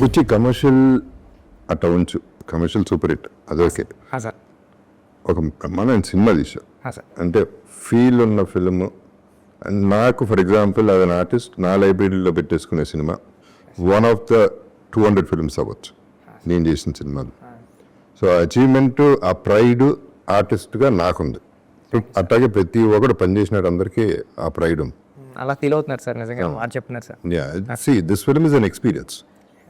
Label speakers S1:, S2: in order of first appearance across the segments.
S1: వచ్చి కమర్షియల్ అట్లా ఉంచు, కమర్షియల్ సూపర్ హిట్ అదొకే.
S2: సార్
S1: ఒక బ్రహ్మాండమైన సినిమా తీసా,
S2: సార్
S1: అంటే ఫీల్ ఉన్న ఫిల్మ్. నాకు for example as an artist నా లైబ్రరీలో పెట్టేసుకునే cinema one of the 200 films అవ్వచ్చు నేను చేసిన సినిమాలు. సో అచీవ్మెంట్, ఆ ప్రైడ్ ఆర్టిస్ట్గా నాకుంది. అట్లాగే ప్రతి ఒక్కరు పనిచేసినాడు అందరికీ ఆ ప్రైడ్ ఉంది.
S2: అలా ఫీల్ అవుతున్నారు సార్, నిజంగా మాట చెప్తున్నారు sir.
S1: See this film is an experience.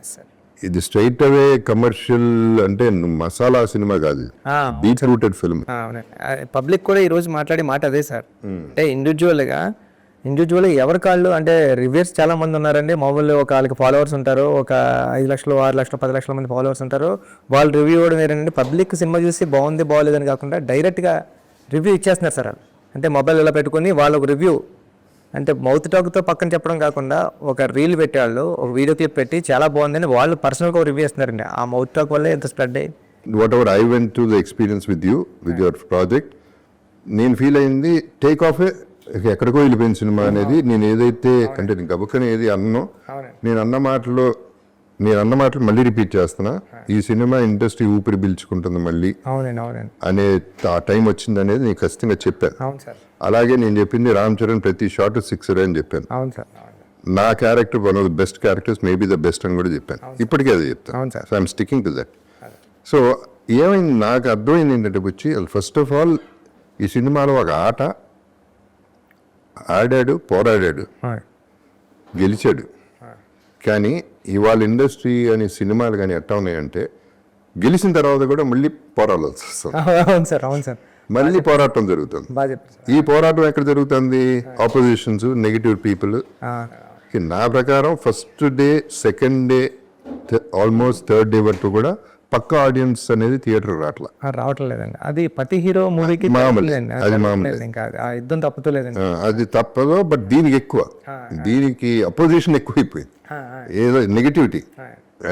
S2: Sir
S1: ఇది స్ట్రైట్ అవే కమర్షియల్ అంటే మసాలా సినిమా కాదు, డీప్ రూటెడ్ ఫిల్మ్.
S2: పబ్లిక్ కూడా ఈరోజు మాట్లాడే మాట అదే సార్. అంటే ఇండివిజువల్గా ఎవరి కాళ్ళు అంటే రివ్యూస్ చాలా మంది ఉన్నారండి. మామూలు ఒక వాళ్ళకి ఫాలోవర్స్ ఉంటారు, ఒక 5 లక్షలు 6 లక్షలు 10 లక్షల మంది ఫాలోవర్స్ ఉంటారు. వాళ్ళు రివ్యూ ఇవ్వడం ఏంటంటే పబ్లిక్ సినిమా చూసి బాగుంది బాగోలేదని కాకుండా డైరెక్ట్గా రివ్యూ ఇచ్చేస్తున్నారు సార్. అంటే మొబైల్ ఇలా పెట్టుకొని వాళ్ళు ఒక రివ్యూ అంటే మౌత్ టాక్తో పక్కన చెప్పడం కాకుండా ఒక రీల్ పెట్టేవాళ్ళు ఒక వీడియో క్లిప్ పెట్టి చాలా బాగుందని వాళ్ళు పర్సనల్గా ఒక రివ్యూ ఇస్తున్నారండి. ఆ మౌత్ టాక్ వల్లే ఎంత స్ప్రెడ్ అయ్యి
S1: what ever I went to the experience with you with your project, నేను ఫీల్ అయింది టేక్ ఆఫ్ ఎక్కడికో వెళ్ళిపోయిన సినిమా అనేది. నేను ఏదైతే అంటే నేను గబుక్కని ఏది అన్నో, నేను అన్న మాటలు మళ్ళీ రిపీట్ చేస్తున్నా. ఈ సినిమా ఇండస్ట్రీ ఊపిరి పీల్చుకుంటుంది మళ్ళీ అనే ఆ టైం వచ్చింది అనేది నేను ఖచ్చితంగా చెప్పాను. అలాగే నేను చెప్పింది రామ్ చరణ్ ప్రతి షాట్ 6 అని చెప్పాను. నా character one of the best characters, maybe the best అని కూడా చెప్పాను. ఇప్పటికే అది చెప్తాను. So I'm sticking to that. So ఏమైంది నాకు అర్థమైంది ఏంటంటే వచ్చి ఫస్ట్ ఆఫ్ ఆల్ ఈ సినిమాలో ఒక ఆట ఆడాడు, పోరాడాడు, గెలిచాడు. కానీ ఇవాళ ఇండస్ట్రీ అనే సినిమాలు కానీ ఎట్లా ఉన్నాయంటే గెలిచిన తర్వాత కూడా మళ్ళీ పోరాడాల్సి వస్తుంది. మళ్ళీ పోరాటం జరుగుతుంది. ఈ పోరాటం ఎక్కడ జరుగుతుంది? Opposition's, negative people. నా ప్రకారం first day, second day, almost third day వరకు కూడా పక్క ఆడియన్స్ అనేది థియేటర్
S2: రావట్లేదండి. అది ప్రతి హీరో మూవీకి
S1: అది మామూలు,
S2: యుద్ధం తప్పుతలేదండి.
S1: అది తప్పదు. బట్ దీనికి ఎక్కువ, దీనికి అపోజిషన్ ఎక్కువైపోయింది. ఏదో నెగిటివిటీ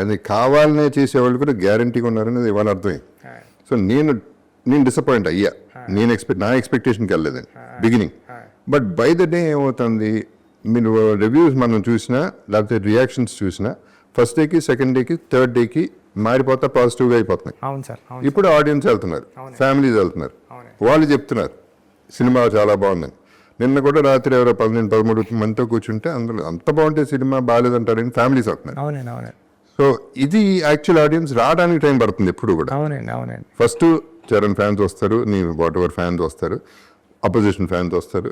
S1: అది కావాలనే చేసేవాళ్ళు కూడా గ్యారంటీగా ఉన్నారనేది ఇవాళ అర్థమైంది. సో నేను డిసప్పాయింట్ అయ్యా. నా ఎక్స్పెక్టేషన్కి వెళ్ళలేదండి beginning. But by the day ఏమవుతుంది, మీరు రివ్యూస్ మనం చూసినా లేకపోతే రియాక్షన్స్ చూసినా ఫస్ట్ డేకి, సెకండ్ డేకి, థర్డ్ డేకి మారిపోతా పాజిటివ్గా అయిపోతున్నాయి. ఇప్పుడు ఆడియన్స్ వెళ్తున్నారు, ఫ్యామిలీస్ వెళ్తున్నారు, వాళ్ళు చెప్తున్నారు సినిమా చాలా బాగుందని. నిన్న కూడా రాత్రి ఎవరో 12-13 మందితో కూర్చుంటే అందులో అంత బాగుంటే సినిమా బాగాలేదంటారని ఫ్యామిలీస్ అవుతున్నారు. సో ఇది యాక్చువల్ ఆడియన్స్ రావడానికి టైం పడుతుంది ఎప్పుడు కూడా. ఫస్ట్ చరణ్ ఫ్యాన్స్ వస్తారు, నీ వాట్ ఎవర్ ఫ్యాన్స్ వస్తారు, అపోజిషన్ ఫ్యాన్స్ వస్తారు.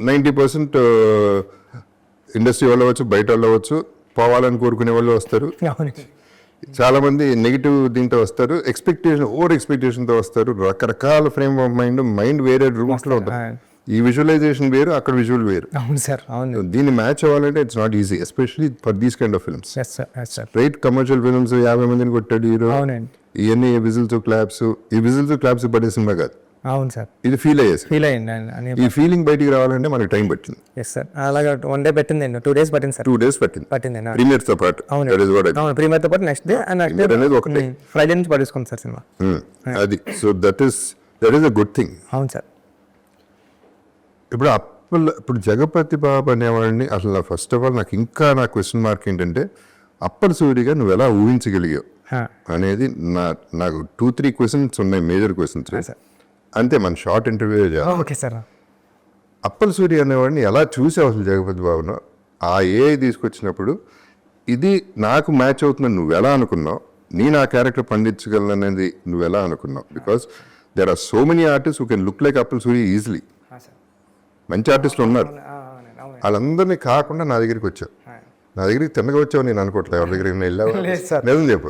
S1: 90% ఇండస్ట్రీ వాళ్ళు అవ్వచ్చు, బయట వాళ్ళు అవ్వచ్చు, పోవాలని కోరుకునే వాళ్ళు వస్తారు. చాలా మంది నెగిటివ్ దీంతో వస్తారు, ఓవర్ ఎక్స్పెక్టేషన్తో వస్తారు. రకరకాల ఫ్రేమ్ ఆఫ్ మైండ్ వేరే రూమ్స్ లో ఉంటుంది. ఈ విజువలైజేషన్ వేరు, అక్కడ విజువల్ వేరు. దీన్ని మ్యాచ్ అవ్వాలంటే it's not easy, especially for these kind of films. Right commercial films 50 మందిని కొట్టాడు హీరో, ఇవన్నీ విజిల్స్ క్లాప్స్ పడే సినిమా కాదు. ఇది ఫీల్ అయ్యింది. ఈ ఫీలింగ్ బయటికి రావాలంటే మనకి టైం పట్టింది.
S2: అలాగా 1 డే పెట్టింది, 2 days పట్టింది సార్.
S1: 2 days పట్టింది ప్రీమియర్ తో పాటు.
S2: ప్రీమియర్ తో పాటు నెక్స్ట్ డే
S1: అనేది ఒకటే,
S2: ఫ్రైడే నుంచి పడేసుకుంది సార్ సినిమా.
S1: అది so that is a good thing.
S2: అవును సార్.
S1: ఇప్పుడు జగపతి బాబు అనేవాడిని అసలు ఫస్ట్ ఆఫ్ ఆల్ నాకు క్వశ్చన్ మార్క్ ఏంటంటే అప్పల్ సూరిగా నువ్వు ఎలా ఊహించగలిగావు అనేది నాకు 2-3 క్వశ్చన్స్ ఉన్నాయి, మేజర్ క్వశ్చన్స్. అంతే, మన షార్ట్ ఇంటర్వ్యూ చేయాలి. అప్పల్ సూరి అనేవాడిని ఎలా చూసావు అసలు జగపతి బాబును? ఆ ఏఐ తీసుకొచ్చినప్పుడు ఇది నాకు మ్యాచ్ అవుతుందని నువ్వు ఎలా అనుకున్నావు? నేను ఆ క్యారెక్టర్ పండించగలను అనేది నువ్వు ఎలా అనుకున్నావు? Because there are so many artist who can look like Appal Suri easily. మంచి ఆర్టిస్టులు ఉన్నారు, వాళ్ళందరినీ కాకుండా నా దగ్గరికి వచ్చావు. నా దగ్గరికి తిన్నగా వచ్చావు నేను అనుకోవట్లేదు. ఎవరి దగ్గరికి నిజం చెప్పు.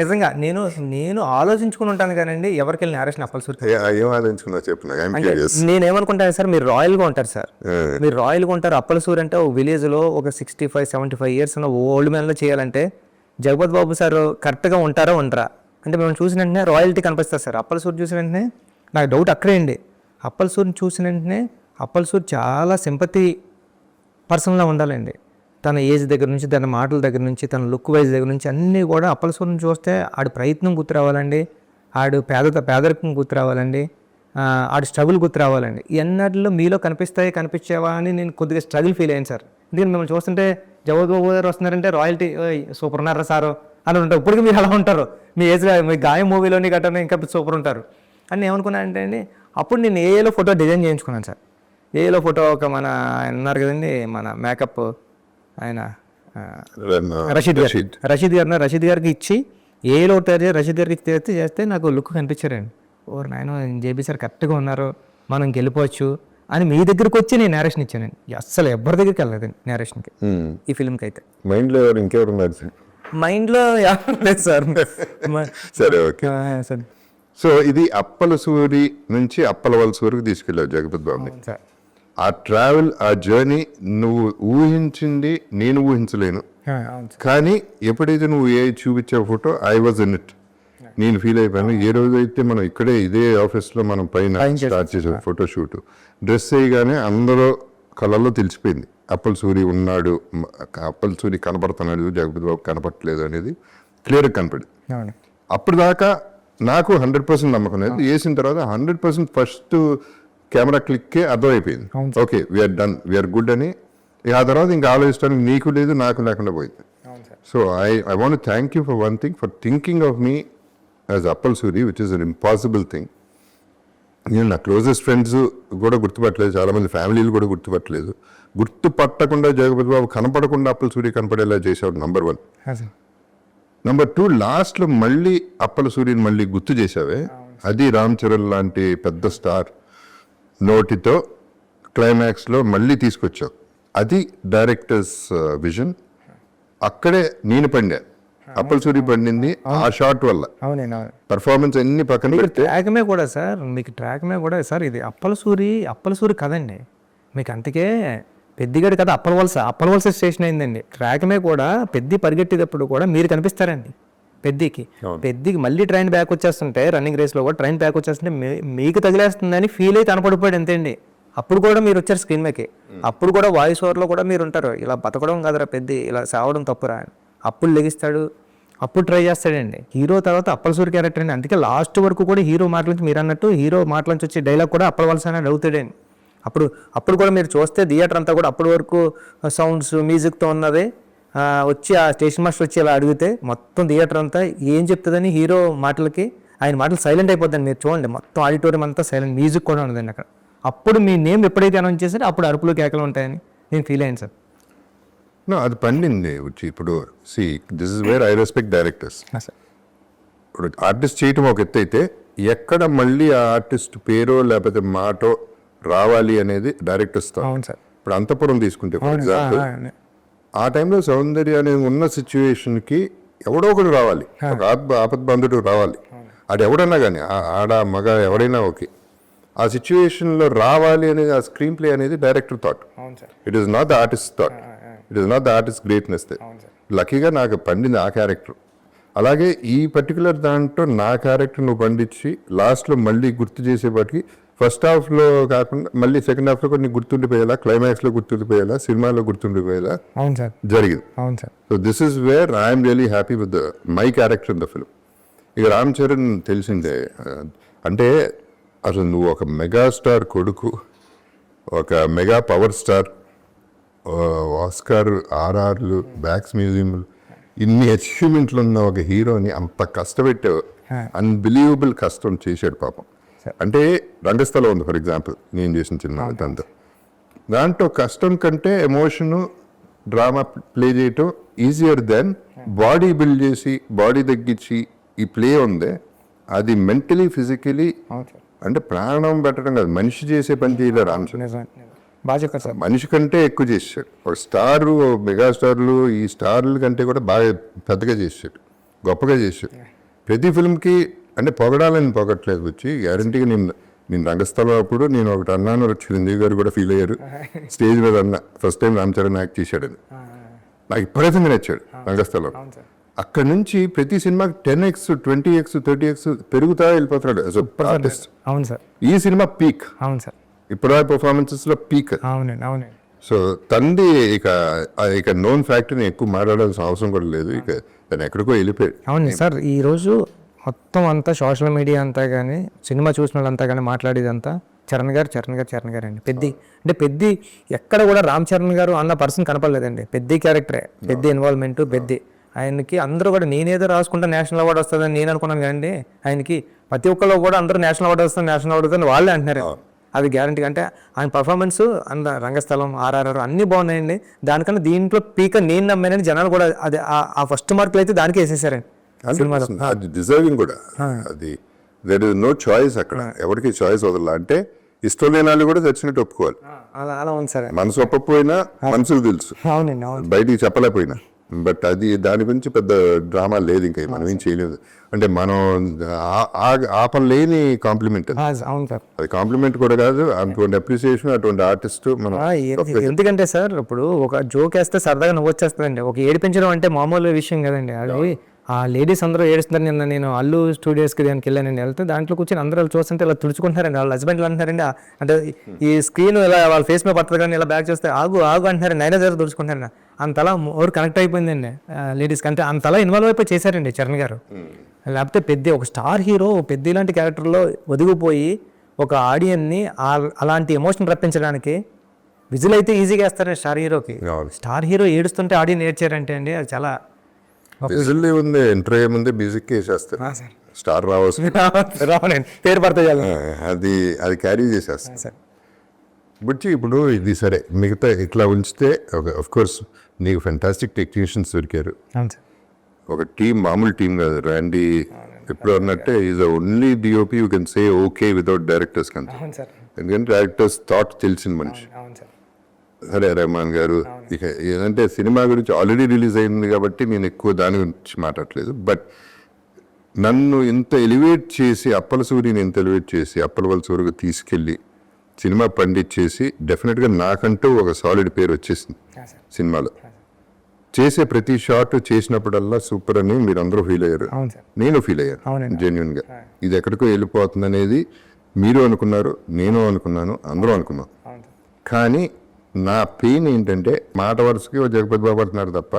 S2: నిజంగా నేను ఆలోచించుకుని ఉంటాను కానండి ఎవరికి వెళ్ళిన నేరేషన్ అప్పల్ సూరి
S1: ఏం ఆలోచించుకున్నావు చెప్పు.
S2: నేనేమనుకుంటాను సార్, మీరు రాయల్గా ఉంటారు సార్, మీరు రాయల్గా ఉంటారు. అప్పల్ సూరి అంటే ఒక విలేజ్ లో ఒక 65-75 years ఉన్న ఓల్డ్ మ్యాన్ లో చేయాలంటే జగపతి బాబు సార్ కరెక్ట్గా ఉంటారా ఉండరా అంటే మేము చూసిన వెంటనే రాయల్టీ కనిపిస్తారు సార్. అప్పల్ సూరి చూసిన వెంటనే నాకు డౌట్ అక్కడే అండి. అప్పల్ సూరిని చూసిన వెంటనే అప్పల్ సూరి చాలా సింపతి పర్సన్లా ఉండాలండి. తన ఏజ్ దగ్గర నుంచి, తన మాటల దగ్గర నుంచి, తన లుక్ వైజ్ దగ్గర నుంచి అన్నీ కూడా అప్పల్ సూరిని చూస్తే ఆడి ప్రయత్నం గుర్తు రావాలండి, ఆడు పేదరికం గుర్తు రావాలండి, ఆడు స్ట్రగుల్ గుర్తు రావాలండి. ఎన్నట్లో మీలో కనిపించేవా అని నేను కొద్దిగా స్ట్రగుల్ ఫీల్ అయ్యాను సార్. ఎందుకంటే మిమ్మల్ని చూస్తుంటే జగపతి బాబు గారు వస్తున్నారంటే రాయల్టీ సూపర్ ఉన్నారా సారు అని ఉంటారు. ఇప్పటికీ మీరు అలా ఉంటారు, మీ ఏజ్గా మీ గాయం మూవీలోని గట్టని ఇంకా సూపర్ ఉంటారు అని నేను ఏమనుకున్నానంటే అండి, అప్పుడు నేను ఏఏలో ఫోటో డిజైన్ చేయించుకున్నాను సార్. ఏఏలో ఫోటో ఒక మన ఆయన ఉన్నారు కదండి, మన మేకప్ ఆయన రషీద్ రషీద్ గారికి ఇచ్చి ఏలో రషీద్ గారికి చేస్తే నాకు లుక్ కనిపించారండి. ఓ నాయన జేబీ సార్ కరెక్ట్గా ఉన్నారు, మనం గెలిపోవచ్చు అని మీ దగ్గరికి వచ్చి నేను నేరేషన్ ఇచ్చానండి. అస్సలు ఎవరి దగ్గరికి వెళ్ళలేదండి నేరేషన్కి ఈ ఫిల్మ్కి అయితే.
S1: మైండ్లో ఇంకెవరు ఉన్నారు సార్?
S2: మైండ్లో ఎవరు లేదు సార్.
S1: సరే, ఓకే
S2: సార్.
S1: సో ఇది అప్పల సూరి నుంచి అప్పలవలస వరకు తీసుకెళ్ళావు జగపతి బాబుని.
S2: సార్
S1: ఆ ట్రావెల్, ఆ జర్నీ నువ్వు ఊహించింది నేను ఊహించలేను.
S2: అవును సార్.
S1: కానీ ఎప్పుడైతే నువ్వు ఏ చూపించే photo I was in it, నేను ఫీల్ అయిపోయాను. ఏ రోజైతే మనం ఇక్కడే ఇదే ఆఫీస్లో మనం పైన స్టార్ట్ చేసాం ఫోటో షూట్, డ్రెస్ వేయగానే అందరూ కళ్ళల్లో తెలిసిపోయింది అప్పల సూరి ఉన్నాడు, అప్పల సూరి కనపడుతున్నాడు, జగపతి బాబు కనపడట్లేదు అనేది క్లియర్గా కనపడింది. అప్పుడు దాకా నాకు 100% నమ్మకం లేదు. వేసిన తర్వాత 100% ఫస్ట్ కెమెరా క్లిక్కే అర్థమైపోయింది, okay we're done, we're good అని. ఆ తర్వాత ఇంకా ఆలోచించడానికి నీకు లేదు, నాకు లేకుండా పోయింది. So I want thank you for one thing, for thinking of me as Appal Suri, which is an impossible thing. నేను నా క్లోజెస్ట్ ఫ్రెండ్స్ కూడా గుర్తుపట్టలేదు, చాలామంది ఫ్యామిలీలు కూడా గుర్తుపట్టలేదు. గుర్తుపట్టకుండా జగపతి బాబు కనపడకుండా అప్పల సూరి కనపడేలా చేసేవాడు నంబర్ 1. నంబర్ 2, లాస్ట్లో మళ్ళీ అప్పల సూరిని మళ్ళీ గుర్తు చేసావే, అది రామ్ చరణ్ లాంటి పెద్ద స్టార్ నోటితో క్లైమాక్స్లో మళ్ళీ తీసుకొచ్చావు. అది డైరెక్టర్స్ విజన్. అక్కడే నేను పండా, అప్పల సూరి పండింది ఆ షాట్ వల్ల. పర్ఫార్మెన్స్ అన్ని పక్కన పెడితే
S2: ట్రాక్మే కూడా సార్, మీకు ట్రాక్మే కూడా సార్ ఇది అప్పల సూరి కదండి మీకు. అందుకే పెద్దిగడి కదా అప్పలవలస స్టేషన్ అయిందండి. ట్రాక్మే కూడా పెద్ది పరిగెట్టేటప్పుడు కూడా మీరు కనిపిస్తారండి పెద్దికి మళ్ళీ ట్రైన్ బ్యాక్ వచ్చేస్తుంటే, రన్నింగ్ రేస్లో కూడా ట్రైన్ బ్యాక్ వచ్చేస్తుంటే మీకు తగిలేస్తుందని ఫీల్ అయితే కనపడిపోయాడు అంతే అండి. అప్పుడు కూడా మీరు వచ్చారు స్క్రీన్ మీదకి, అప్పుడు కూడా వాయిస్ ఓవర్లో కూడా మీరు ఉంటారు, ఇలా బతకడం కాదురా పెద్ది, ఇలా సావడం తప్పురా అని. అప్పుడు లెగిస్తాడు, అప్పుడు ట్రై చేస్తాడండి. హీరో తర్వాత అప్పల సూరి క్యారెక్టర్ అండి. అందుకే లాస్ట్ వరకు కూడా హీరో మాటల నుంచి, మీరు అన్నట్టు హీరో మాటల నుంచి వచ్చే డైలాగ్ కూడా అప్పలవలస అనేది అవుతాడండి. అప్పుడు కూడా మీరు చూస్తే థియేటర్ అంతా కూడా అప్పటి వరకు సౌండ్స్ మ్యూజిక్తో ఉన్నదే, వచ్చి ఆ స్టేషన్ మాస్టర్ వచ్చి ఇలా అడిగితే మొత్తం థియేటర్ అంతా ఏం చెప్తుందని హీరో మాటలకి ఆయన మాటలు సైలెంట్ అయిపోద్దండి. మీరు చూడండి మొత్తం ఆడిటోరియం అంతా సైలెంట్, మ్యూజిక్ కూడా ఉండదండి అక్కడ. అప్పుడు మీ నేమ్ ఎప్పుడైతే అనౌన్స్ చేశారో అప్పుడు అరుపులు కేకలు ఉంటాయని నేను ఫీల్ అయ్యాను సార్.
S1: అది పండింది వచ్చి. ఇప్పుడు this is where I respect directors. ఇప్పుడు ఆర్టిస్ట్ చేయటం ఒక ఎత్తు అయితే, ఎక్కడ మళ్ళీ ఆ ఆర్టిస్ట్ పేరో లేకపోతే మాటో రావాలి అనేది డైరెక్టర్స్. ఇప్పుడు అంతపురం తీసుకుంటే ఫర్ ఎగ్జాంపుల్, ఆ టైంలో సౌందర్య అనేది ఉన్న సిచ్యువేషన్కి ఎవడో ఒకటి రావాలి, ఒక ఆపద్బంధుడు రావాలి. అది ఎవడన్నా కానీ ఆడ మగ ఎవరైనా ఓకే, ఆ సిచ్యువేషన్లో రావాలి అనేది ఆ స్క్రీన్ ప్లే అనేది director thought. It is not the artist thought, it is not the artist greatness. లక్కీగా నాకు పండింది ఆ క్యారెక్టర్. అలాగే ఈ పర్టికులర్ దాంట్లో నా క్యారెక్టర్ నువ్వు పండించి లాస్ట్లో మళ్ళీ గుర్తు చేసేపాటికి, ఫస్ట్ హాఫ్లో కాకుండా మళ్ళీ సెకండ్ హాఫ్లో కొన్ని గుర్తుండిపోయేలా, క్లైమాక్స్లో గుర్తుండిపోయేలా, సినిమాలో గుర్తుండిపోయేలా జరిగింది. So this is where I'm really happy with my character in the film. ఇక రామ్ చరణ్ తెలిసిందే, అంటే అసలు నువ్వు ఒక మెగాస్టార్ కొడుకు, ఒక మెగా పవర్ స్టార్, ఆస్కార్, ఆర్ఆర్లు, బ్యాక్స్ మ్యూజియంలు, ఇన్ని అచీవ్మెంట్లు ఉన్న ఒక హీరోని అంత కష్టపెట్టావు. అన్బిలీవబుల్ కష్టం చేశాడు పాపం. అంటే రంగస్థలం ఉంది ఫర్ ఎగ్జాంపుల్, నేను చేసిన సినిమా దాంట్లో కష్టం కంటే ఎమోషను, డ్రామా ప్లే చేయటం ఈజియర్ దెన్ బాడీ బిల్డ్ చేసి బాడీ తగ్గించి ఈ ప్లే ఉందే, అది మెంటలీ ఫిజికలీ అంటే ప్రాణం పెట్టడం కాదు, మనిషి చేసే పని చేయలేరు రామ్ చరణ్. మనిషి కంటే ఎక్కువ చేసాడు. ఒక స్టారు, మెగాస్టార్లు, ఈ స్టార్ల కంటే కూడా బాగా పెద్దగా చేసాడు, గొప్పగా చేసాడు. ప్రతి ఫిల్మ్కి అంటే పొగడాలని పొగట్లేదు వచ్చి, గ్యారంటీగా నేను రంగస్థలం అప్పుడు నేను ఒకటి అన్నాను, చిరంజీవి గారు కూడా ఫీల్ అయ్యారు, స్టేజ్ మీద అన్న first time Ram Charan act చేశాడని. నాకు విపరీతంగా నచ్చాడు రంగస్థలం. అక్కడ నుంచి ప్రతి సినిమాకి 10x 20x 30x పెరుగుతా వెళ్ళిపోతున్నాడు యాజ్ అ ఆర్టిస్ట్. ఈ సినిమా పీక్, ఇప్పుడు పర్ఫార్మెన్సెస్ లో పీక్. సో తంది ఇక నోన్ ఫ్యాక్టరీని ఎక్కువ మాట్లాడాల్సిన అవసరం కూడా లేదు, ఇక తను ఎక్కడికో వెళ్ళిపోయాడు.
S2: అవును సార్, ఈ రోజు మొత్తం అంతా సోషల్ మీడియా అంతా కానీ, సినిమా చూసిన వాళ్ళంతా కానీ మాట్లాడేదంతా చరణ్ గారు అండి. పెద్ది అంటే పెద్ది ఎక్కడ కూడా రామ్ చరణ్ గారు అన్న పర్సన్ కనపడలేదండి. పెద్ది క్యారెక్టరే, పెద్ది ఇన్వాల్వ్మెంట్, పెద్ది ఆయనకి అందరూ కూడా నేనేదో రాసుకుంటే నేషనల్ అవార్డు వస్తుందని నేను అనుకున్నాను కానీ ఆయనకి ప్రతి ఒక్కళ్ళు కూడా అందరూ నేషనల్ అవార్డు వస్తుంది వాళ్ళే అంటున్నారు. అది గ్యారంటీ. అంటే ఆయన పర్ఫార్మెన్స్ అంత రంగస్థలం, ఆర్ఆర్ఆర్ అన్నీ బాగున్నాయండి. దానికన్నా దీంట్లో పీక నేను నమ్మానని జనాలు కూడా అది ఆ ఫస్ట్ మార్కులు అయితే దానికి వేసేసారండి సినిమాలో.
S1: అది డిజర్వింగ్ కూడా. అది దెర్ ఇస్ నో చాయిస్ అక్కడ, ఎవరికి చాయిస్ వదల. అంటే ఇష్టం లేని వాళ్ళు కూడా చచ్చినట్టు ఒప్పుకోవాలి.
S2: అలా ఉంది సార్.
S1: మనసు ఒప్పకపోయినా మనసుకు తెలుసు,
S2: అవునండి, అవును.
S1: బయటికి చెప్పలేకపోయినా. బట్ అది దాని గురించి పెద్ద డ్రామా లేదు, ఇంకా మనం ఏం చేయలేదు. అంటే మనం ఆపలేని కాంప్లిమెంట్ అది.
S2: అవును సార్.
S1: అది కాంప్లిమెంట్ కూడా కాదు, అటువంటి అప్రిసియేషన్, అటువంటి ఆర్టిస్ట్ మనం.
S2: ఎందుకంటే సార్ ఇప్పుడు ఒక జోక్ వేస్తే సరదాగా నవ్వు వచ్చేస్తుందండి. ఒక ఏడిపించడం అంటే మామూలు విషయం కదండి. అది ఆ లేడీస్ అందరూ ఏడుస్తున్నారు. నిన్న నేను అల్లు స్టూడియోస్కి దానికి వెళ్ళానండి. వెళ్తే దాంట్లో కూర్చొని అందరూ చూస్తుంటే ఇలా తుడుచుకుంటున్నారండి. వాళ్ళ హస్బెండ్లు అంటున్నారండి, అంటే ఈ స్క్రీన్ ఇలా వాళ్ళ ఫేస్ మీద పడుతుంది కానీ ఇలా బ్యాక్ చూస్తే ఆగు అంటున్నారండి. అయినా సరే తుడుచుకుంటారండి. అంతలా ఓవర్ కనెక్ట్ అయిపోయిందండి లేడీస్కి. అంటే అంతలా ఇన్వాల్వ్ అయిపోయి చేశారండి చరణ్ గారు. లేకపోతే పెద్ద ఒక స్టార్ హీరో పెద్ద ఇలాంటి క్యారెక్టర్లో ఒదిగిపోయి ఒక ఆడియన్ని అలాంటి ఎమోషన్ రప్పించడానికి విజిల్ అయితే ఈజీగా వేస్తారండి స్టార్ హీరోకి. స్టార్ హీరో ఏడుస్తుంటే ఆడియన్ ఏడ్చారంటే అండి అది చాలా
S1: విజిల్ ఉంది. ఎంటర్ అయ్యే ముందే మ్యూజిక్ వేసేస్తారు, స్టార్
S2: రావనండి పేరు పడతాయి
S1: అది క్యారీ చేసేస్తారు సార్. బుచ్చి ఇప్పుడు ఇది సరే, మిగతా ఇట్లా ఉంచితే ఆఫ్ కోర్స్ నీకు ఫెంటాస్టిక్ టెక్నీషియన్స్ దొరికారు. ఒక టీం, మామూలు టీం కాదు. ర్యాండీ ఎప్పుడు అన్నట్టే is only DOP you can say okay without directors కంటే. ఎందుకంటే డైరెక్టర్స్ థాట్ తెలిసిన మనిషి. సరే రెహమాన్ గారు, ఇక ఏదంటే సినిమా గురించి ఆల్రెడీ రిలీజ్ అయింది కాబట్టి నేను ఎక్కువ దాని గురించి మాట్లాడలేదు. బట్ నన్ను ఇంత ఎలివేట్ చేసి, అప్పల సూరిని ఇంత ఎలివేట్ చేసి అప్పల సూరికి తీసుకెళ్ళి సినిమా పండించేసి డెఫినెట్గా నాకంటూ ఒక సాలిడ్ పేరు వచ్చేసింది సినిమాలో. చేసే ప్రతి షాట్ చేసినప్పుడల్లా సూపర్ అని మీరు అందరూ ఫీల్ అయ్యారు, నేను ఫీల్ అయ్యాను జెన్యున్గా. ఇది ఎక్కడికో వెళ్ళిపోతుంది అనేది మీరు అనుకున్నారు, నేను అనుకున్నాను, అందరూ అనుకున్నాం. కానీ నా పెయిన్ ఏంటంటే మాట వరుసకి జగపతి బాబు అంటున్నారు తప్ప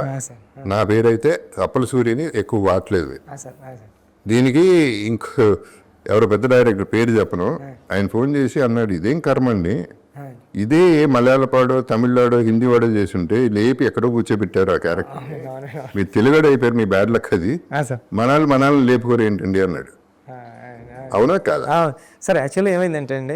S1: నా పేరైతే అప్పల సూర్యని ఎక్కువ వాడలేదు. దీనికి ఇంకో ఎవరో పెద్ద డైరెక్టర్ పేరు చెప్పను, ఆయన ఫోన్ చేసి అన్నాడు, ఇదేం కర్మ అండి, ఇదే మలయాళపాడో తమిళనాడో హిందీ వాడో చేసి ఉంటే లేపి ఎక్కడో కూర్చోబెట్టారు ఆ క్యారెక్టర్. మీరు తెలుగుడు అయిపోయారు, మీ బ్యాడ్ లక్ అది, మనల్ని లేపుకోరు ఏంటండి అన్నాడు. అవునా కాదా
S2: సార్? యాక్చువల్లీ ఏమైందంటే అండి,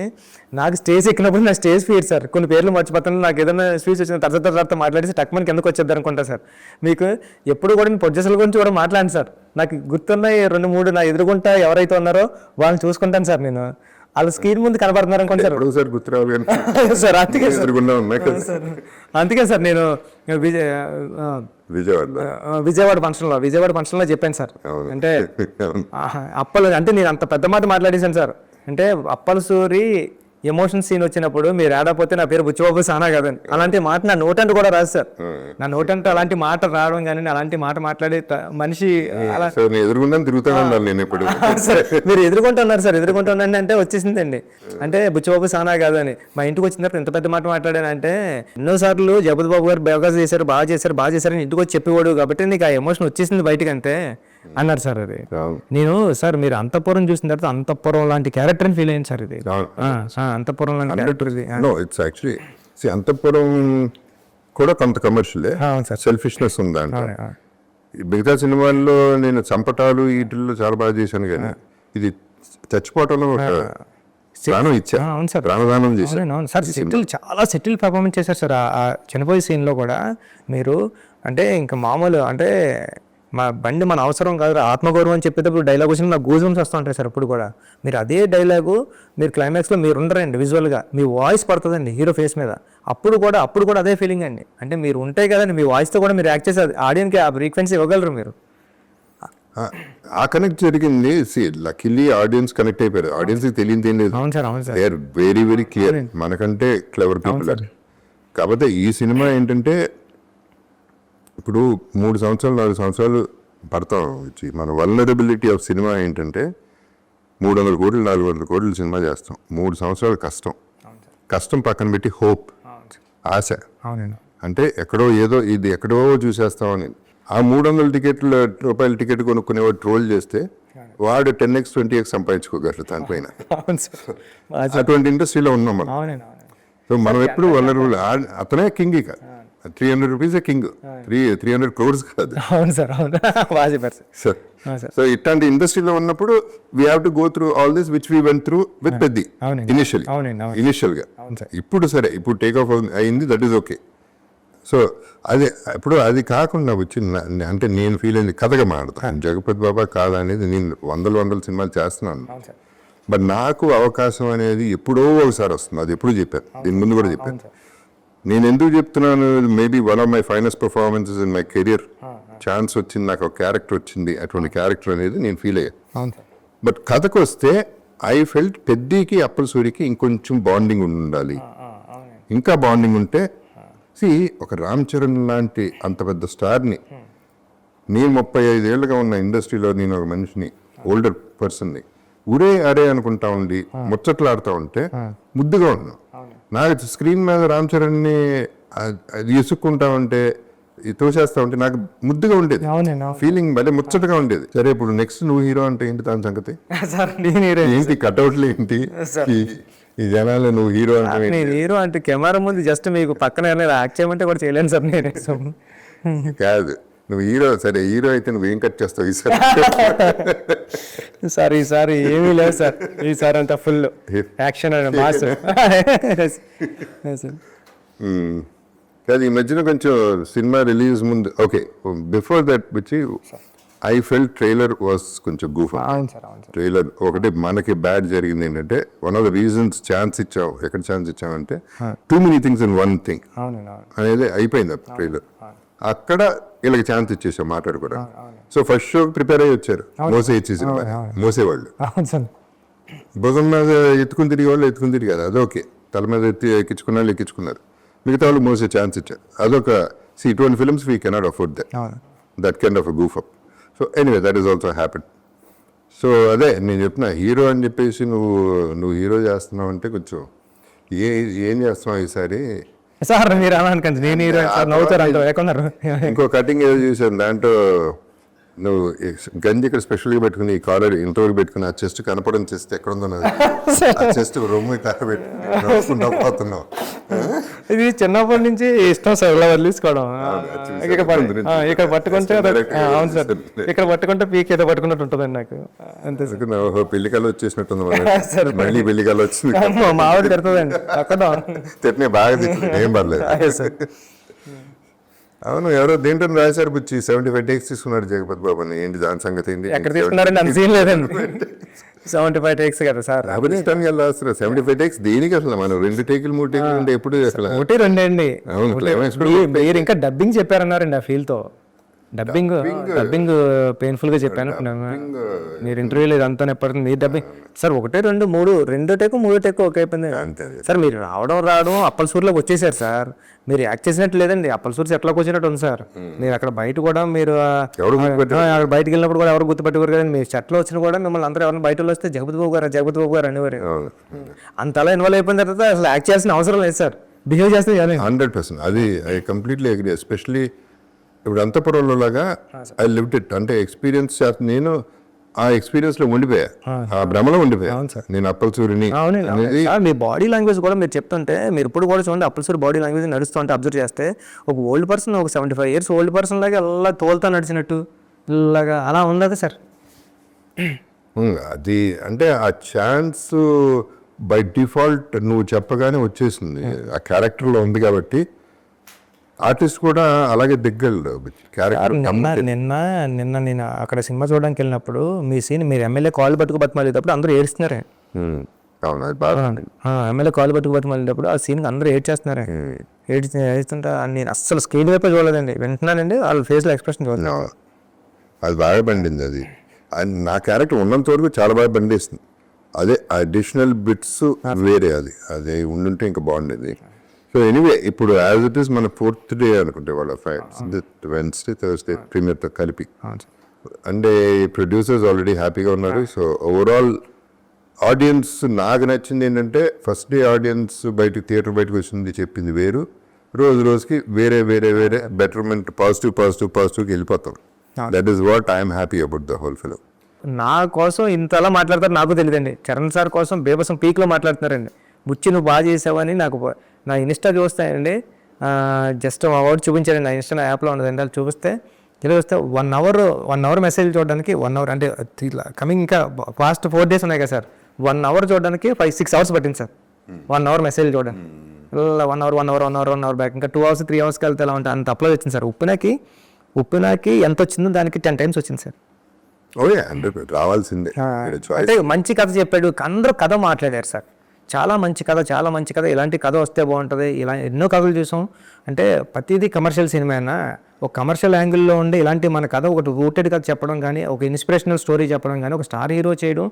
S2: నాకు స్టేజ్ ఎక్కినప్పుడు నా స్టేజ్ ఫీడ్ సార్ కొన్ని పేర్లు మర్చిపోతాను. నాకు ఏదైనా స్పీచ్ వచ్చిన తర్వాత మాట్లాడేసి టక్ మనకి ఎందుకు వచ్చేద్దాం అనుకుంటా సార్. మీకు ఎప్పుడు కూడా నేను ప్రొడ్యూసర్ల గురించి కూడా మాట్లాడాను సార్. నాకు గుర్తున్న 2-3 నా ఎదురుగుంటా ఎవరైతే ఉన్నారో వాళ్ళని చూసుకుంటాను సార్. నేను వాళ్ళ స్క్రీన్ ముందు కనబడుతున్నారు అనుకోండి సార్, గుర్తు రావాలి సార్. అందుకే సార్ నేను విజయవాడ ఫంక్షన్లో చెప్పాను సార్. అంటే అప్పలు అంటే నేను అంత పెద్ద మాట మాట్లాడేశాను సార్. అంటే అప్పల సూరి ఎమోషన్ సీన్ వచ్చినప్పుడు మీరు ఆడపోతే నా పేరు బుచ్చిబాబు సానా కదండి, అలాంటి మాట నా నోటంటూ కూడా రాదు సార్. నా నోటంటూ అలాంటి మాట రావడం కానీ అలాంటి మాట మాట్లాడే మనిషి మీరు ఎదుర్కొంటున్నారు సార్. ఎదుర్కొంటున్నాను అంటే వచ్చేసిందండి. అంటే బుచ్చిబాబు సానా కాదని మా ఇంటికి వచ్చిన తర్వాత ఎంత పెద్ద మాట మాట్లాడానంటే, ఎన్నోసార్లు జగపతి బాబు గారు బాగా చేశారు అని ఇంటికి వచ్చి చెప్పేవాడు కాబట్టి నీకు ఆ ఎమోషన్ వచ్చేసింది బయటకు అంతే అన్నారు సార్. అది నేను సార్ మీరు అంతఃపురం చూసిన తర్వాత అంతఃపురం లాంటి క్యారెక్టర్ అని ఫీల్ అయ్యింది సార్. ఇది అంతఃపురం లాంటి క్యారెక్టర్.
S1: ఇట్స్ యాక్చువల్లీ అంతఃపురం కూడా కొంత కమర్షియల్ సెల్ఫిష్నెస్ ఉంది. మిగతా సినిమాల్లో నేను చంపటాలు వీటిల్లో చాలా బాగా చేశాను, కానీ ఇది చచ్చిపోవటంలో ప్రాణం ఇచ్చా.
S2: అవును సార్,
S1: ప్రాణదానం చేశాను.
S2: అవును సార్. చాలా సెటిల్ పర్ఫార్మెన్స్ చేశారు సార్. ఆ చనిపోయే సీన్లో కూడా మీరు అంటే ఇంకా మామూలు అంటే మా బండి మన అవసరం కాదు ఆత్మగౌరవం అని చెప్పేటప్పుడు డైలాగ్ వచ్చిన నాకు గూజమ్స్ వస్తూ ఉంటాయి సార్. అప్పుడు కూడా మీరు అదే డైలాగు మీరు క్లైమాక్స్లో మీరు ఉండరండి, విజువల్గా మీ వాయిస్ పడుతుందండి హీరో ఫేస్ మీద. అప్పుడు కూడా అదే ఫీలింగ్ అండి. అంటే మీరు ఉంటాయి కదండి, మీ వాయిస్తో కూడా మీరు యాక్ట్ చేసి ఆడియన్కి ఆ ఫ్రీక్వెన్సీ ఇవ్వగలరు మీరు.
S1: ఆ కనెక్ట్ జరిగింది. లక్కీలీ ఆడియన్స్ కనెక్ట్ అయిపోయారు. ఆడియన్స్కి తెలియదు ఏం లేదు.
S2: అవును సార్, అవును sir.
S1: They are very very clear, మనకంటే క్లెవర్ పీపుల్. కాకపోతే ఈ సినిమా ఏంటంటే ఇప్పుడు 3 సంవత్సరాలు 4 సంవత్సరాలు పడతాం వచ్చి మన వల్నరబిలిటీ ఆఫ్ సినిమా ఏంటంటే 300 కోట్లు 400 కోట్లు సినిమా చేస్తాం. 3 సంవత్సరాలు కష్టం పక్కన పెట్టి హోప్, ఆశ. అంటే ఎక్కడో ఏదో ఇది ఎక్కడో చూసేస్తామని ఆ 300 రూపాయల టికెట్ కొనుక్కునేవాడు ట్రోల్ చేస్తే వాడు 10x 20x సంపాదించుకోగలరు దానిపైన.
S2: అవును సార్.
S1: అటువంటి ఇండస్ట్రీలో ఉన్నాం మనం.
S2: అవునండి అవునండి.
S1: సో మనం ఎప్పుడు వనరులు అతనే కింగ్. ఇక 300 రూపీస్ కింగ్, 300 crores కాదు.
S2: అవును సార్ అవును. బాగా చెప్పారు సార్. సార్
S1: సో ఇట్లాంటి ఇండస్ట్రీలో ఉన్నప్పుడు we have to go through all this which we went through with Peddi
S2: అవునండి.
S1: ఇనిషియల్
S2: అవునండి అవును.
S1: ఇనిషియల్గా.
S2: అవును సార్.
S1: ఇప్పుడు సరే, ఇప్పుడు టేక్ ఆఫ్ అయింది, దట్ ఈస్ ఓకే. సో అదే ఇప్పుడు అది కాకుండా వచ్చి అంటే నేను ఫీల్ అయింది కథగా మాడతాను. జగపతి బాబా కాదా అనేది నేను వందల సినిమాలు చేస్తున్నాను.
S2: అవును సార్.
S1: బట్ నాకు అవకాశం అనేది ఎప్పుడో ఒకసారి వస్తుంది. అది ఎప్పుడు చెప్పాను, దీని ముందు కూడా చెప్పాను.
S2: అవును సార్.
S1: నేను ఎందుకు చెప్తున్నాను, maybe one of my finest performances in my career. Chance వచ్చింది, నాకు ఒక క్యారెక్టర్ వచ్చింది, అటువంటి క్యారెక్టర్ అనేది నేను ఫీల్ అయ్యాను.
S2: అవును సార్.
S1: బట్ కథకు వస్తే ఐ ఫెల్ట్ పెద్దికి అప్పల సూరికి ఇంకొంచెం బాండింగ్ ఉండాలి.
S2: అవునండి.
S1: ఇంకా బాండింగ్ ఉంటే ఒక రామ్ చరణ్ లాంటి అంత పెద్ద స్టార్ని, నేను 35 ఏళ్ళుగా ఉన్న ఇండస్ట్రీలో నేను ఒక మనిషిని, ఓల్డర్ పర్సన్ని ఉరే అరే అనుకుంటా ఉండి ముచ్చట్లాడుతూ ఉంటే ముద్దుగా ఉన్నాను. నాకు స్క్రీన్ మీద రామ్ చరణ్ని అది ఇసుక్కుంటా ఉంటే, తోసేస్తా ఉంటే నాకు ముద్దుగా ఉండేది.
S2: అవునండి.
S1: ఫీలింగ్ భలే ముచ్చటగా ఉండేది. సరే ఇప్పుడు నెక్స్ట్ నువ్వు హీరో అంటే ఏంటి దాని సంగతి
S2: సార్ నేను హీరో
S1: ఏంటి, కట్అవుట్లు ఏంటి, ఈ జనాలు నువ్వు హీరో అంటే
S2: నేను హీరో అంటే కెమెరా ముందు జస్ట్ మీకు పక్కన యాక్ట్ చేయమంటే కూడా చేయలేను సార్ నేను.
S1: కాదు, నువ్వు హీరో. సరే హీరో అయితే నువ్వు ఏం కట్ చేస్తావు ఈసారి?
S2: సార్ ఈసారి ఏమీ లేదు సార్. ఈసారి అంతా ఫుల్ యాక్షన్ అండ్ మాస్.
S1: కాదు, ఈ మధ్యన కొంచెం సినిమా రిలీజ్ ముందు ఓకే, బిఫోర్ దట్ వచ్చి ఐ ఫెల్ట్ ట్రైలర్ వాస్ కొంచెం గూఫ్.
S2: అవును సార్ అవును సార్.
S1: ట్రైలర్ ఒకటి మనకి బ్యాడ్ జరిగింది ఏంటంటే, one of the reasons chance ఇచ్చావు, ఎక్కడ ఛాన్స్ ఇచ్చావంటే too many things in one thing
S2: అవునండి అవును.
S1: అనేది అయిపోయింది ఆ ట్రైలర్. అక్కడ వీళ్ళకి ఛాన్స్ ఇచ్చేసాం మాట్లాడుకోవడం. సో ఫస్ట్ షో ప్రిపేర్ అయ్యి వచ్చారు, మోసే ఇచ్చేసి మోసేవాళ్ళు,
S2: అవును సార్.
S1: భుజం మీద ఎత్తుకుని తిరిగే వాళ్ళు ఎత్తుకుని తిరిగారు, అదొకే. తల మీద ఎక్కించుకున్న వాళ్ళు ఎక్కించుకున్నారు, మిగతా వాళ్ళు మోసే ఛాన్స్ ఇచ్చారు. అదొక ఇటువంటి films we cannot afford that kind of a goof up. So anyway that is also happen. So అదే నేను చెప్తున్నా, హీరో అని చెప్పేసి నువ్వు హీరో చేస్తున్నావు అంటే కొంచెం ఏం చేస్తున్నావు ఈసారి
S2: సార్? మీరు అలా అనుకోండి, నేను హీరో సార్ నవ్వుతారు అంటే ఎక్కడున్నారు.
S1: ఇంకో కటింగ్ ఏదో చూసాను, దాంట్లో నువ్వు గంజి ఇక్కడ స్పెషల్గా పెట్టుకుని ఈ కాలర్ ఇంటర్వ్యూ పెట్టుకుని ఆ చెస్ట్ కనపడని చెస్ట్ ఎక్కడ ఉందో ఆ చెస్ట్ రొమ్ము తగ్గబెట్టుకున్నావు.
S2: ఇది చిన్నప్పటి నుంచి ఇష్టం సార్, ఇలా వదిలేసుకోవడం. ఇక్కడ పట్టుకుంటే అవును సార్, ఇక్కడ పట్టుకుంటే పీక్ ఏదో పట్టుకున్నట్టు ఉంటుందండి నాకు. అంతే సార్.
S1: ఓహో, పెళ్లికల్లో వచ్చేసినట్టుంది, మళ్ళీ పెళ్లికల్లో వచ్చింది.
S2: మా ఆవిడ తిడుతుందండి అక్కడ.
S1: తిట్టినే బాగా తిట్టింది, ఏం పర్లేదు సార్. అవును, ఎవరో దేంట్లో రాశారు బుచ్చి 75 takes తీసుకున్నాడు జగపతి బాబు అని. ఏంటి దాని సంగతి ఏంటి?
S2: ఎక్కడ తీసుకున్నారండి? అంత సీన్ లేదండి. 75 takes కదా సార్.
S1: అభినిష్టానికి వెళ్ళాల్సిన 75 takes దేనికి అసలు? మనం 2 టేకులు 3 టేకులు అంటే ఎప్పుడు అసలు
S2: 1 2 అండి.
S1: అవును,
S2: మీరు ఇంకా డబ్బింగ్ చెప్పారన్నారండి ఆ ఫీల్ తో. డబ్బింగ్ పెయిన్ఫుల్ గా చెప్పాను. మీరు ఇంటర్వ్యూలో ఇదంతా ఎప్పటికీ మీరు డబ్బింగ్ సార్ 1 2 3 టేకు 3 టేకు ఓకే అయిపోయింది సార్. మీరు రావడం అప్పలసూరులోకి వచ్చేసారు సార్. మీరు యాక్ట్ చేసినట్టు లేదండి, అప్పలసూరు ఎట్లాకి వచ్చినట్టు ఉంది సార్. మీరు అక్కడ బయట కూడా మీరు అక్కడ బయటకు వెళ్ళినప్పుడు కూడా ఎవరు గుర్తుపెట్టుకోరు కదండి. మీరు చెట్లో వచ్చినా కూడా మిమ్మల్ని అందరూ ఎవరైనా బయట వస్తే జగపతి బాబు గారు అనేవారు. అంతలా ఇన్వాల్వ్ అయిపోయిన తర్వాత అసలు యాక్ట్ చేయాల్సిన అవసరం లేదు సార్, బిహేవ్ చేస్తే
S1: 100%. అది ఐ కంప్లీట్లీ అగ్రీ. ఎస్పెషలీ ఇప్పుడు అంతపురంలో లాగా ఐ లివ్డ్ ఇట్. అంటే ఎక్స్పీరియన్స్ నేను ఆ ఎక్స్పీరియన్స్ లో ఉండిపోయా, ఆ భ్రమలో ఉండిపోయా నేను అప్పలసూరిని అనేది.
S2: మీ బాడీ లాంగ్వేజ్ కూడా మీరు చెప్తుంటే, మీరు ఇప్పుడు కూడా చూడండి అప్పలసూరి బాడీ లాంగ్వేజ్ నడుస్తుంటే అబ్జర్వ్ చేస్తే, ఒక ఓల్డ్ పర్సన్, ఒక 75 years ఓల్డ్ పర్సన్ లాగా అలా తోలుతా నడిచినట్టు ఇలాగా అలా ఉంది సార్.
S1: అది అంటే ఆ ఛాన్స్ బై డిఫాల్ట్ నువ్వు చెప్పగానే వచ్చేసింది, ఆ క్యారెక్టర్లో ఉంది కాబట్టి. ఆర్టిస్ట్ కూడా అలాగే దిగ్గలు క్యారెక్టర్.
S2: నిన్న నేను అక్కడ సినిమా చూడడానికి వెళ్ళినప్పుడు మీ సీన్, మీరు ఎమ్మెల్యే కాల్ పట్టుకు బతిమాలేటప్పుడు అందరూ ఏడుస్తున్నారే.
S1: అవును, అది బాగా.
S2: ఎమ్మెల్యే కాల్ పట్టుకు బతిమాలేటప్పుడు ఆ సీన్ అందరూ ఏడ్చేస్తున్నారే. ఏడుస్తుంటే నేను అస్సలు స్క్రీన్ వైపే చూడలేదండి, వింటున్నానండి వాళ్ళ ఫేస్లో ఎక్స్ప్రెషన్ చూడలేదు.
S1: అది బాగా బండింది. అది నా క్యారెక్టర్ ఉన్నంత వరకు చాలా బాగా బండిస్తుంది. అదే అడిషనల్ బిట్స్ వేరే, అది ఉండుంటే ఇంకా బాగుండేది. సో ఎనీవే ఇప్పుడు యాజ్ ఇట్ ఈస్ మన 4th day అనుకుంటే వాళ్ళ Wednesday Thursday ప్రీమియర్తో కలిపి. అంటే ప్రొడ్యూసర్స్ ఆల్రెడీ హ్యాపీగా ఉన్నారు. సో ఓవరాల్ ఆడియన్స్ నాకు నచ్చింది ఏంటంటే, ఫస్ట్ డే ఆడియన్స్ థియేటర్ బయటకు వచ్చింది చెప్పింది వేరు, రోజుకి వేరే బెటర్మెంట్, పాజిటివ్కి వెళ్ళిపోతాం. That is what I'm happy about the whole film.
S2: నా కోసం ఇంతలా మాట్లాడతారు నాకు తెలియదండి. చరణ్ సార్ కోసం బేబసం పీక్లో మాట్లాడుతున్నారండి. బుచ్చి నువ్వు బాగా చేసావని నాకు నా ఇన్స్టా చూస్తాయండి, జస్ట్ అవార్డు చూపించారండి. నా ఇన్స్టా యాప్లో ఉన్నదండి, వాళ్ళు చూపిస్తే ఇలా చూస్తే 1 అవర్ మెసేజ్ చూడడానికి 1 అవర్ అంటే కమింగ్ ఇంకా ఫాస్ట్ 4 days ఉన్నాయి కదా సార్, 1 అవర్ చూడడానికి 5-6 hours పట్టింది సార్. 1 అవర్ మెసేజ్ చూడండి, ఇలా 1 అవర్ బ్యాక్, ఇంకా 2 hours 3 hours వెళ్తే ఎలా ఉంటే అంత అప్లోడ్ వచ్చింది సార్. ఉప్పినాకి ఎంత వచ్చిందో దానికి 10 times వచ్చింది సార్.
S1: అంటే రావాల్సిందే.
S2: అంటే మంచి కథ చెప్పాడు, అందరూ కథ మాట్లాడారు సార్. చాలా మంచి కథ, ఇలాంటి కథ వస్తే బాగుంటుంది. ఇలా ఎన్నో కథలు చూసాం. అంటే ప్రతిదీ కమర్షియల్ సినిమా అయినా ఒక కమర్షియల్ యాంగిల్లో ఉండి ఇలాంటి మన కథ ఒకటి రూటెడ్ కథ చెప్పడం కానీ, ఒక ఇన్స్పిరేషనల్ స్టోరీ చెప్పడం కానీ, ఒక స్టార్ హీరో చేయడం,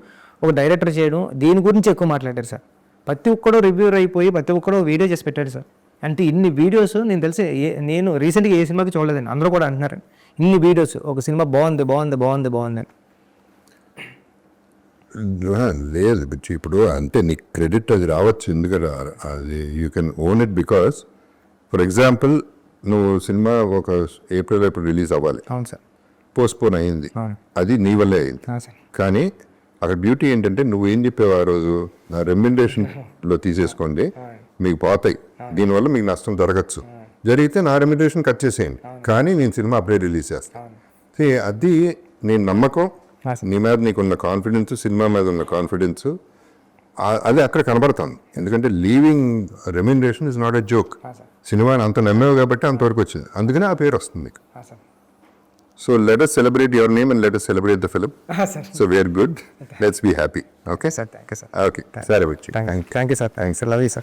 S2: ఒక డైరెక్టర్ చేయడం, దీని గురించి ఎక్కువ మాట్లాడారు సార్. ప్రతి ఒక్కడో రివ్యూర్ అయిపోయి ప్రతి ఒక్కడో వీడియో చేసి పెట్టాడు సార్. అంటే ఇన్ని వీడియోస్ నేను తెలిసి నేను రీసెంట్గా ఏ సినిమాకి చూడలేదండి, అందరూ కూడా అంటున్నారు ఇన్ని వీడియోస్, ఒక సినిమా బాగుంది.
S1: లేదు బిచ్చి, ఇప్పుడు అంటే నీకు క్రెడిట్ అది రావచ్చు, ఎందుకంటే అది you can own it. Because for example నువ్వు సినిమా ఒక ఏప్రిల్ రిలీజ్ అవ్వాలి,
S2: అవును సార్,
S1: పోస్ట్పోన్ అయింది, అది నీ వల్లే అయింది. కానీ అక్కడ బ్యూటీ ఏంటంటే నువ్వు ఏం చెప్పావు ఆ రోజు, నా రెమ్యునరేషన్లో తీసేసుకోండి, మీకు పోతాయి, దీనివల్ల మీకు నష్టం జరగచ్చు, జరిగితే నా రెమ్యునరేషన్ కట్ చేసేయండి, కానీ నేను సినిమా అప్పుడే రిలీజ్ చేస్తాను. అది నేను నమ్మకం, నీ మీద నీకున్న కాన్ఫిడెన్స్, సినిమా మీద ఉన్న కాన్ఫిడెన్స్, అది అక్కడ కనబడుతుంది. ఎందుకంటే leaving remuneration is not a joke. సినిమాని అంత నమ్మేవు కాబట్టి అంతవరకు వచ్చింది, అందుకనే ఆ పేరు వస్తుంది. So let us celebrate your name and let us celebrate the film. So we are good. Let's be happy. Okay?
S2: Sir, thank you, sir.
S1: Okay. Sare, Bachchi.
S2: Thank you, sir. Thanks. Love you, sir.